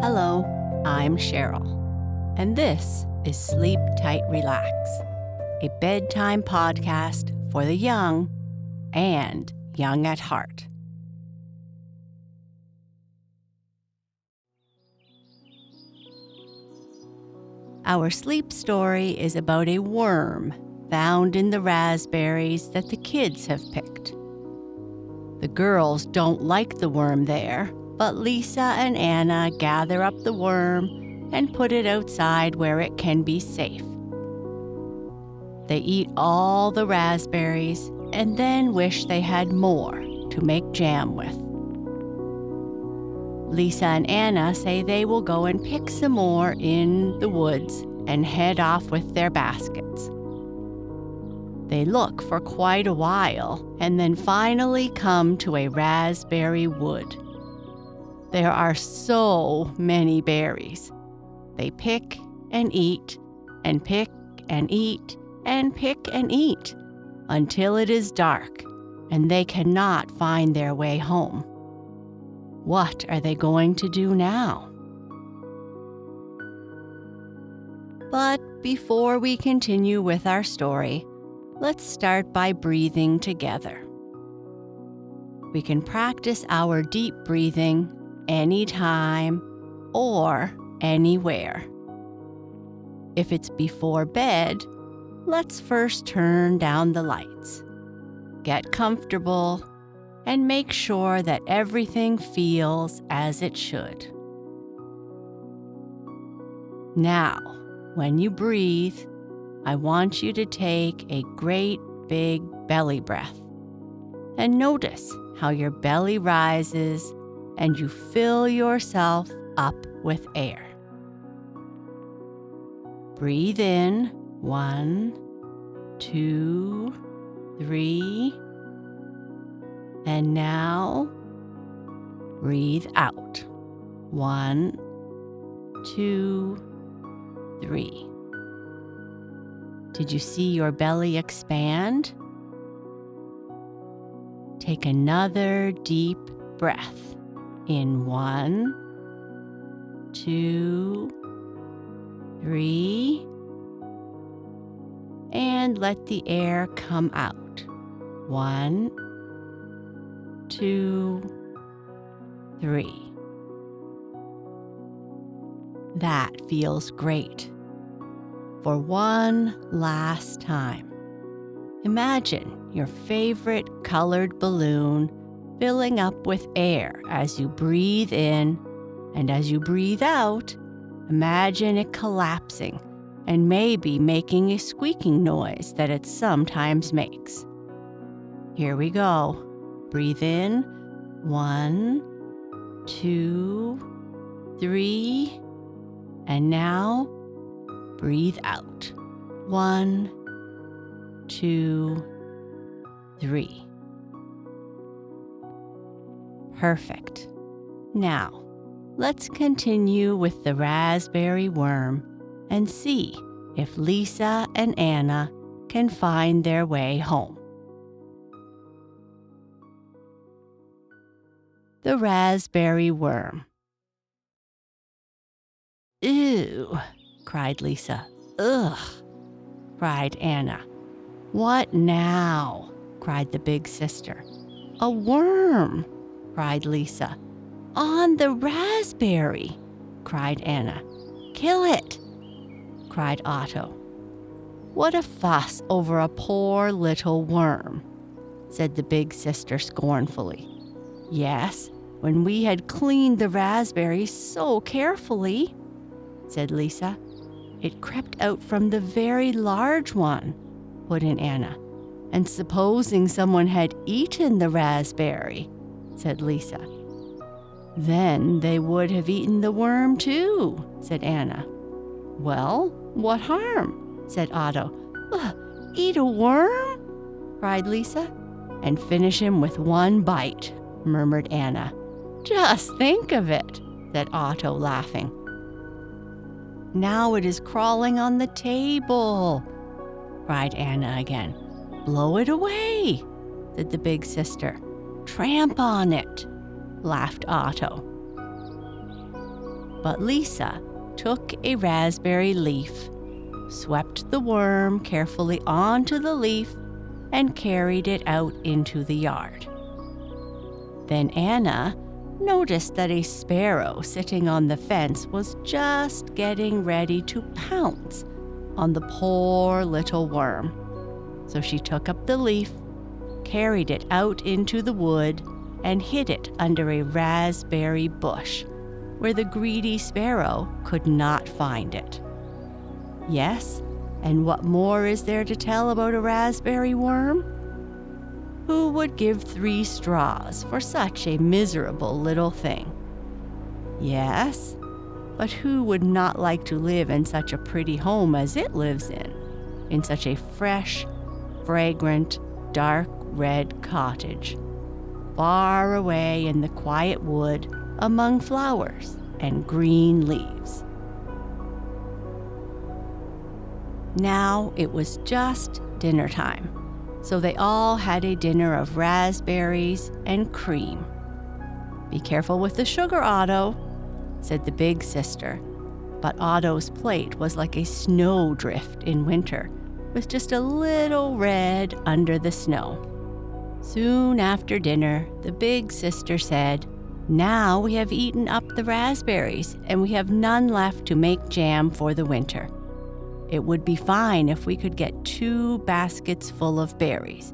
Hello, I'm Sheryl, and this is Sleep Tight Relax, a bedtime podcast for the young and young at heart. Our sleep story is about a worm found in the raspberries that the kids have picked. The girls don't like the worm there, but Lisa and Anna gather up the worm and put it outside where it can be safe. They eat all the raspberries and then wish they had more to make jam with. Lisa and Anna say they will go and pick some more in the woods and head off with their baskets. They look for quite a while and then finally come to a raspberry wood. There are so many berries. They pick and eat and pick and eat and pick and eat until it is dark and they cannot find their way home. What are they going to do now? But before we continue with our story, let's start by breathing together. We can practice our deep breathing anytime or anywhere. If it's before bed, let's first turn down the lights. Get comfortable and make sure that everything feels as it should. Now, when you breathe, I want you to take a great big belly breath and notice how your belly rises and you fill yourself up with air. Breathe in 1, 2, 3, and now breathe out 1, 2, 3. Did you see your belly expand? Take another deep breath in 1, 2, 3, and let the air come out. 1, 2, 3. That feels great. For one last time, imagine your favorite colored balloon filling up with air as you breathe in, and as you breathe out, imagine it collapsing and maybe making a squeaking noise that it sometimes makes. Here we go. Breathe in 1, 2, 3, and now breathe out 1, 2, 3. Perfect. Now, let's continue with the raspberry worm and see if Lisa and Anna can find their way home. The raspberry worm. Ew, cried Lisa. Ugh, cried Anna. What now? Cried the big sister. A worm, cried Lisa. On the raspberry, cried Anna. Kill it, cried Otto. What a fuss over a poor little worm, said the big sister scornfully. Yes, when we had cleaned the raspberries so carefully, said Lisa. It crept out from the very large one, put in Anna. And supposing someone had eaten the raspberry, said Lisa. Then they would have eaten the worm too, said Anna. Well, what harm, said Otto. Eat a worm? cried Lisa. And finish him with one bite, murmured Anna. Just think of it, said Otto, laughing. Now it is crawling on the table, cried Anna again. Blow it away, said the big sister. Tramp on it, laughed Otto. But Lisa took a raspberry leaf, swept the worm carefully onto the leaf, and carried it out into the yard. Then Anna noticed that a sparrow sitting on the fence was just getting ready to pounce on the poor little worm. So she took up the leaf, carried it out into the wood, and hid it under a raspberry bush, where the greedy sparrow could not find it. Yes, and what more is there to tell about a raspberry worm? Who would give 3 straws for such a miserable little thing? Yes, but who would not like to live in such a pretty home as it lives in such a fresh, fragrant, dark red cottage, far away in the quiet wood among flowers and green leaves? Now it was just dinner time, so they all had a dinner of raspberries and cream. "Be careful with the sugar, Otto," said the big sister, but Otto's plate was like a snowdrift in winter, with just a little red under the snow. Soon after dinner, the big sister said, "Now we have eaten up the raspberries, and we have none left to make jam for the winter. It would be fine if we could get 2 baskets full of berries.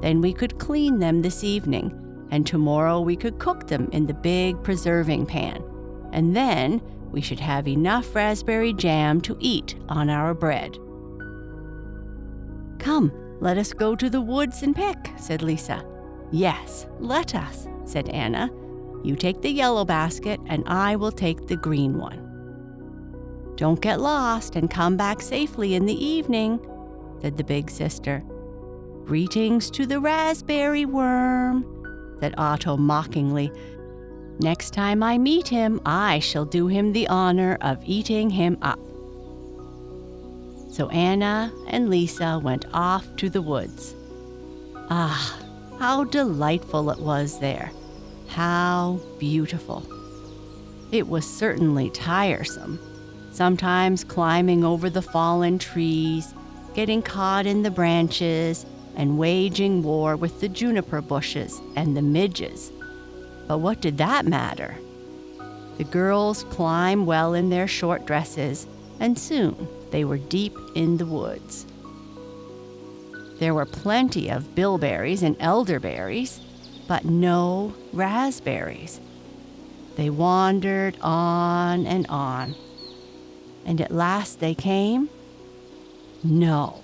Then we could clean them this evening, and tomorrow we could cook them in the big preserving pan. And then we should have enough raspberry jam to eat on our bread." "Come, let us go to the woods and pick," said Lisa. "Yes, let us," said Anna. "You take the yellow basket, and I will take the green one." "Don't get lost and come back safely in the evening," said the big sister. "Greetings to the raspberry worm," said Otto mockingly. "Next time I meet him, I shall do him the honor of eating him up." So Anna and Lisa went off to the woods. Ah, how delightful it was there! How beautiful! It was certainly tiresome, sometimes climbing over the fallen trees, getting caught in the branches, and waging war with the juniper bushes and the midges. But what did that matter? The girls climbed well in their short dresses, and soon they were deep in the woods. There were plenty of bilberries and elderberries, but no raspberries. They wandered on, and at last they came. No,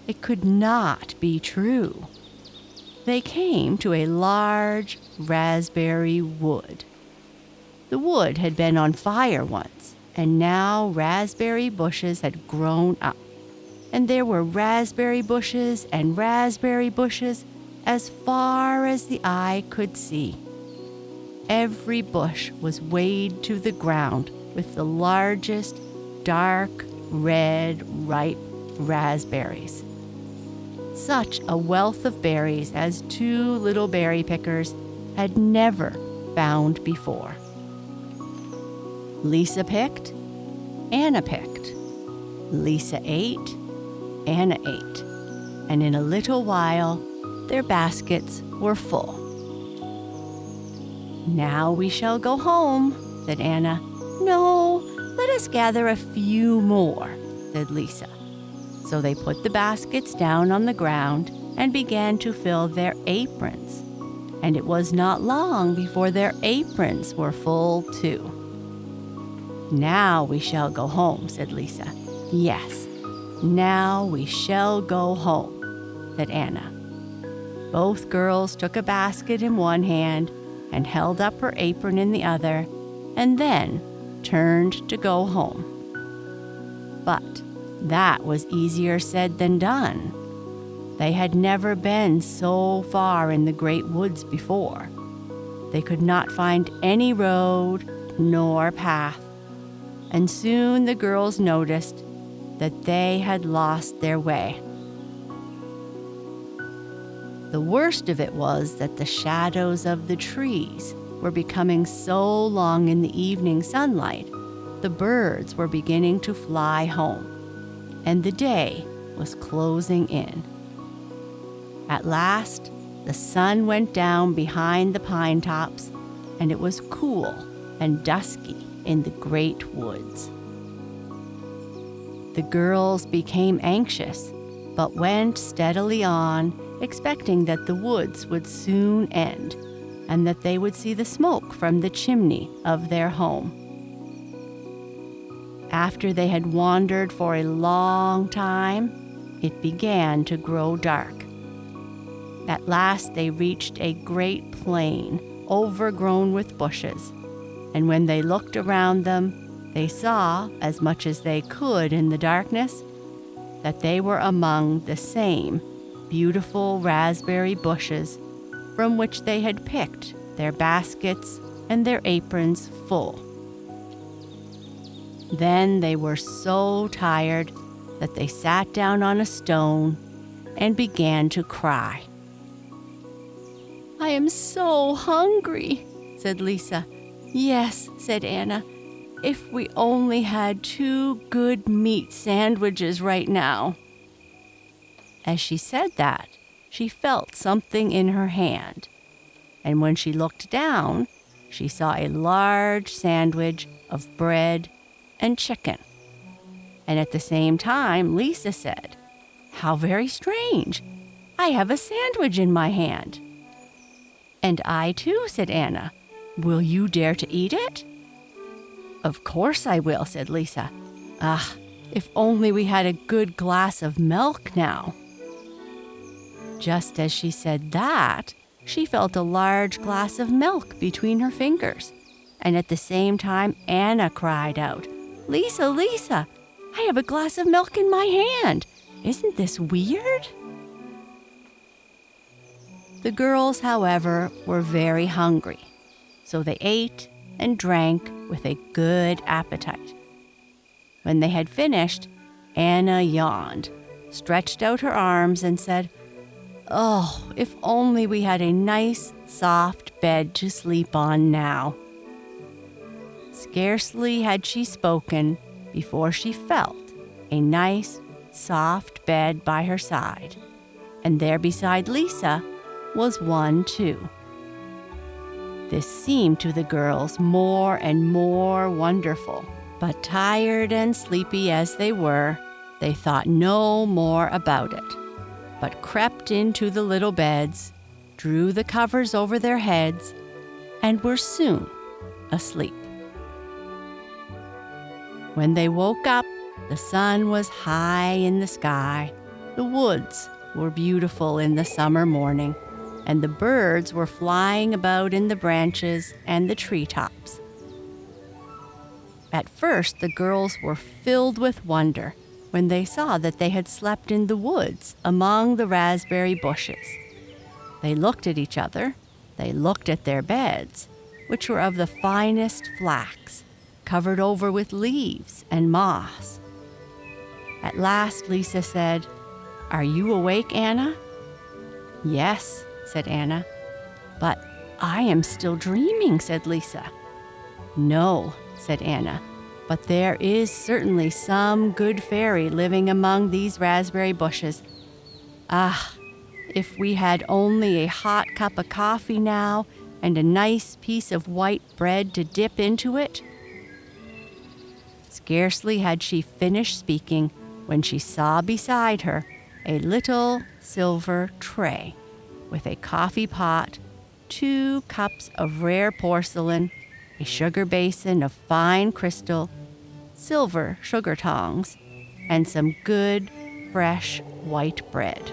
it could not be true. They came to a large raspberry wood. The wood had been on fire once, and now raspberry bushes had grown up, and there were raspberry bushes and raspberry bushes as far as the eye could see. Every bush was weighed to the ground with the largest, dark, red, ripe raspberries. Such a wealth of berries as 2 little berry pickers had never found before. Lisa picked, Anna picked. Lisa ate, Anna ate, and in a little while, their baskets were full. "Now we shall go home," said Anna. "No, let us gather a few more," said Lisa. So they put the baskets down on the ground and began to fill their aprons. And it was not long before their aprons were full too. "Now we shall go home," said Lisa. "Yes, now we shall go home," said Anna. Both girls took a basket in one hand and held up her apron in the other, and then turned to go home. But that was easier said than done. They had never been so far in the great woods before. They could not find any road nor path, and soon the girls noticed that they had lost their way. The worst of it was that the shadows of the trees were becoming so long in the evening sunlight The birds were beginning to fly home, and the day was closing in. At last, the sun went down behind the pine tops, and it was cool and dusky in the great woods. The girls became anxious, but went steadily on, expecting that the woods would soon end, and that they would see the smoke from the chimney of their home. After they had wandered for a long time, it began to grow dark. At last they reached a great plain, overgrown with bushes, and when they looked around them, they saw, as much as they could in the darkness, that they were among the same beautiful raspberry bushes from which they had picked their baskets and their aprons full. Then they were so tired that they sat down on a stone and began to cry. "I am so hungry," said Lisa. "Yes," said Anna, "if we only had 2 good meat sandwiches right now." As she said that, she felt something in her hand, and when she looked down, she saw a large sandwich of bread and chicken. And at the same time, Lisa said, "How very strange! I have a sandwich in my hand." "And I too," said Anna. "Will you dare to eat it?" "Of course I will," said Lisa. "Ah, if only we had a good glass of milk now." Just as she said that, she felt a large glass of milk between her fingers, and at the same time Anna cried out, "Lisa, Lisa, I have a glass of milk in my hand. Isn't this weird?" The girls, however, were very hungry, so they ate and drank with a good appetite. When they had finished, Anna yawned, stretched out her arms, and said, "Oh, if only we had a nice, soft bed to sleep on now." Scarcely had she spoken before she felt a nice, soft bed by her side, and there beside Lisa was one too. This seemed to the girls more and more wonderful, but tired and sleepy as they were, they thought no more about it, but crept into the little beds, drew the covers over their heads, and were soon asleep. When they woke up, the sun was high in the sky, the woods were beautiful in the summer morning, and the birds were flying about in the branches and the treetops. At first, the girls were filled with wonder when they saw that they had slept in the woods among the raspberry bushes. They looked at each other, they looked at their beds, which were of the finest flax, covered over with leaves and moss. At last, Lisa said, "Are you awake, Anna?" "Yes," said Anna. "But I am still dreaming," said Lisa. "No," said Anna, "but there is certainly some good fairy living among these raspberry bushes. Ah, if we had only a hot cup of coffee now and a nice piece of white bread to dip into it." Scarcely had she finished speaking when she saw beside her a little silver tray with a coffee pot, 2 cups of rare porcelain, a sugar basin of fine crystal, silver sugar tongs, and some good, fresh white bread.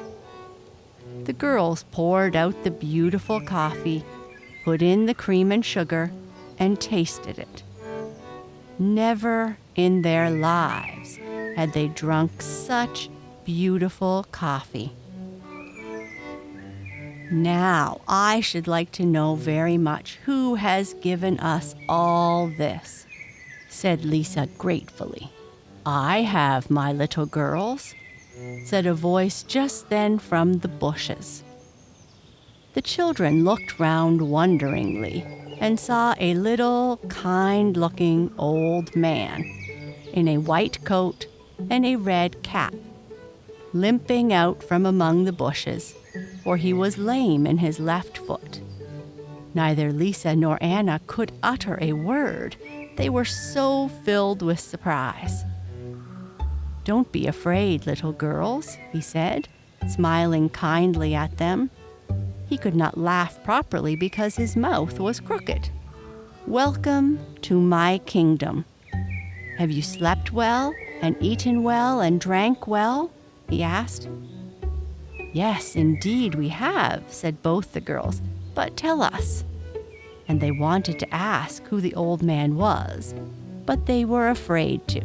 The girls poured out the beautiful coffee, put in the cream and sugar, and tasted it. Never in their lives had they drunk such beautiful coffee. "Now, I should like to know very much who has given us all this," said Lisa gratefully. "I have, my little girls," said a voice just then from the bushes. The children looked round wonderingly and saw a little, kind-looking old man in a white coat and a red cap, limping out from among the bushes, for he was lame in his left foot. Neither Lisa nor Anna could utter a word. They were so filled with surprise. "Don't be afraid, little girls," he said, smiling kindly at them. He could not laugh properly because his mouth was crooked. "Welcome to my kingdom. Have you slept well and eaten well and drank well?" he asked. "Yes, indeed we have," said both the girls. "But tell us." And they wanted to ask who the old man was, but they were afraid to.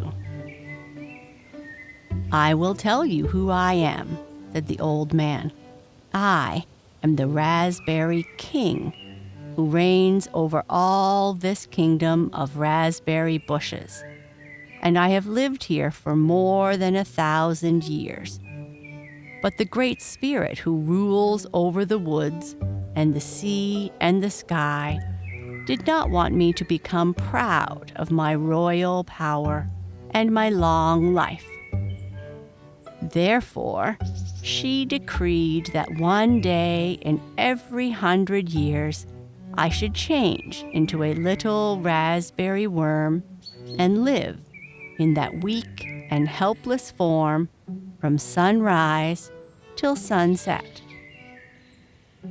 "I will tell you who I am," said the old man. "I am the Raspberry King, who reigns over all this kingdom of raspberry bushes, and I have lived here for more than 1,000 years. But the Great Spirit who rules over the woods and the sea and the sky did not want me to become proud of my royal power and my long life. Therefore, she decreed that one day in every 100 years I should change into a little raspberry worm and live in that weak and helpless form from sunrise till sunset.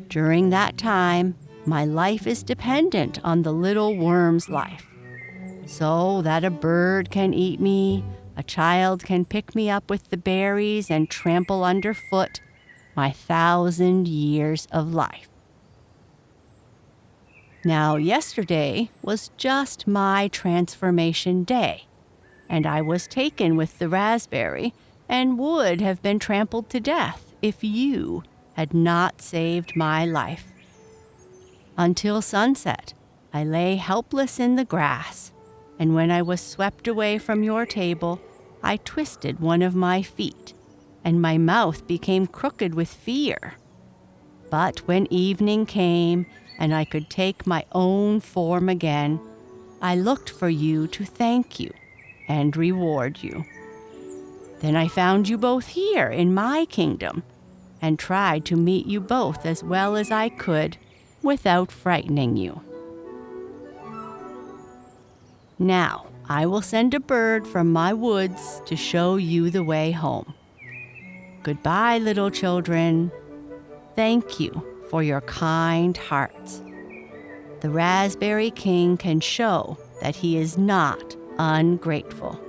During that time, my life is dependent on the little worm's life, so that a bird can eat me, a child can pick me up with the berries and trample underfoot my 1,000 years of life. Now, yesterday was just my transformation day, and I was taken with the raspberry and would have been trampled to death if you had not saved my life. Until sunset, I lay helpless in the grass, and when I was swept away from your table, I twisted one of my feet, and my mouth became crooked with fear. But when evening came and I could take my own form again, I looked for you to thank you and reward you. Then I found you both here in my kingdom and tried to meet you both as well as I could without frightening you. Now, I will send a bird from my woods to show you the way home. Goodbye, little children. Thank you for your kind hearts. The Raspberry King can show that he is not ungrateful."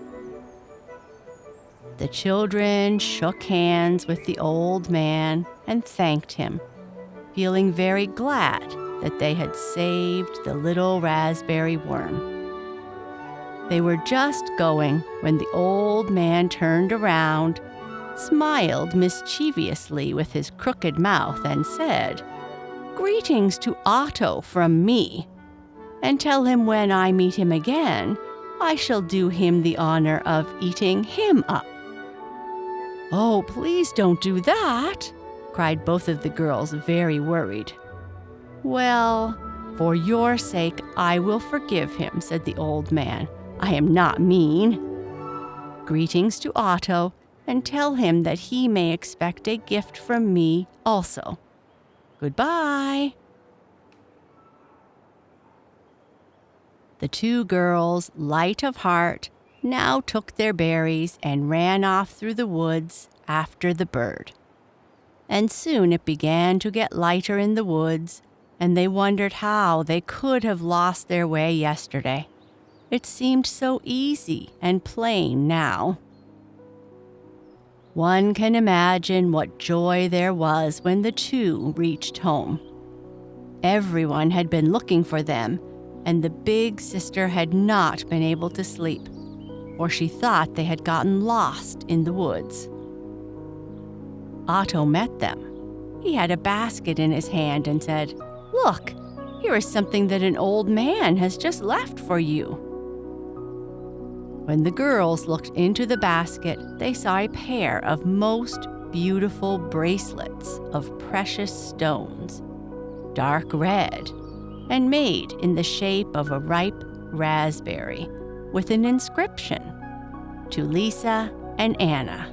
The children shook hands with the old man and thanked him, feeling very glad that they had saved the little raspberry worm. They were just going when the old man turned around, smiled mischievously with his crooked mouth, and said, "Greetings to Otto from me, and tell him when I meet him again, I shall do him the honor of eating him up." "Oh, please don't do that," cried both of the girls, very worried. "Well, for your sake, I will forgive him," said the old man. "I am not mean. Greetings to Otto, and tell him that he may expect a gift from me also. Goodbye." The two girls, light of heart, now took their berries and ran off through the woods after the bird. And soon it began to get lighter in the woods, and they wondered how they could have lost their way yesterday. It seemed so easy and plain now. One can imagine what joy there was when the two reached home. Everyone had been looking for them, and the big sister had not been able to sleep, for she thought they had gotten lost in the woods. Otto met them. He had a basket in his hand and said, "Look, here is something that an old man has just left for you." When the girls looked into the basket, they saw a pair of most beautiful bracelets of precious stones, dark red, and made in the shape of a ripe raspberry with an inscription, "To Lisa and Anna."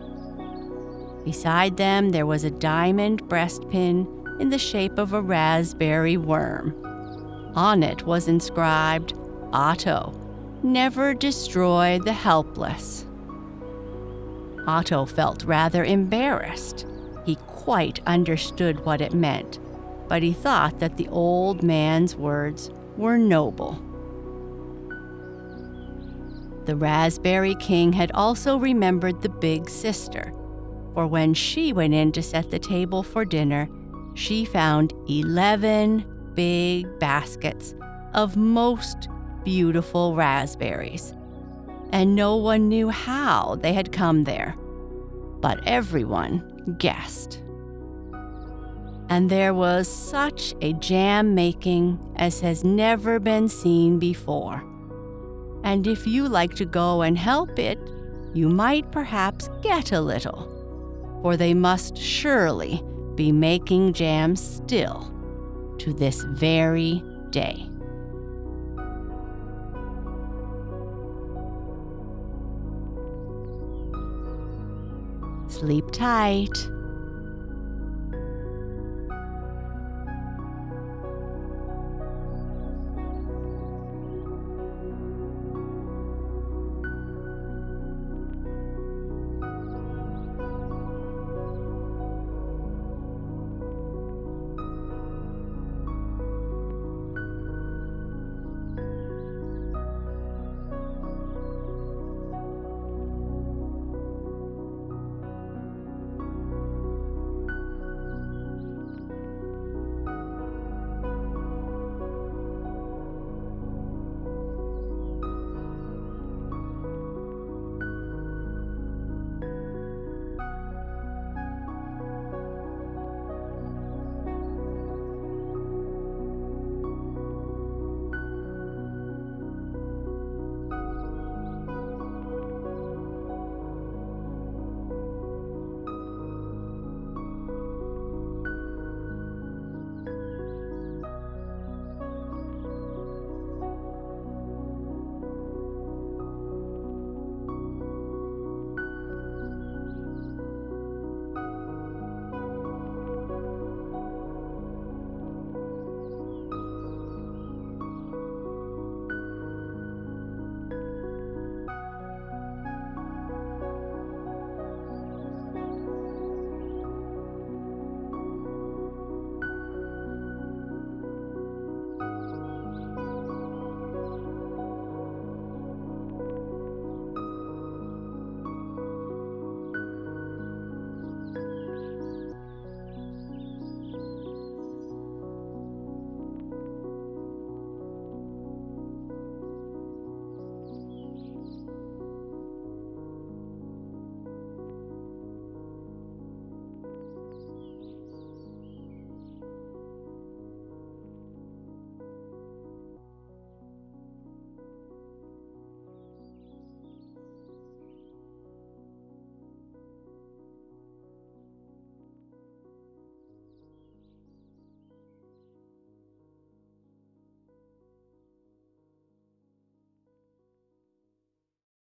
Beside them there was a diamond breastpin in the shape of a raspberry worm. On it was inscribed, "Otto, never destroy the helpless." Otto felt rather embarrassed. He quite understood what it meant, but he thought that the old man's words were noble. The Raspberry King had also remembered the big sister, for when she went in to set the table for dinner, she found 11 big baskets of most beautiful raspberries, and no one knew how they had come there, but everyone guessed. And there was such a jam making as has never been seen before. And if you like to go and help it, you might perhaps get a little, for they must surely be making jam still to this very day. Sleep tight.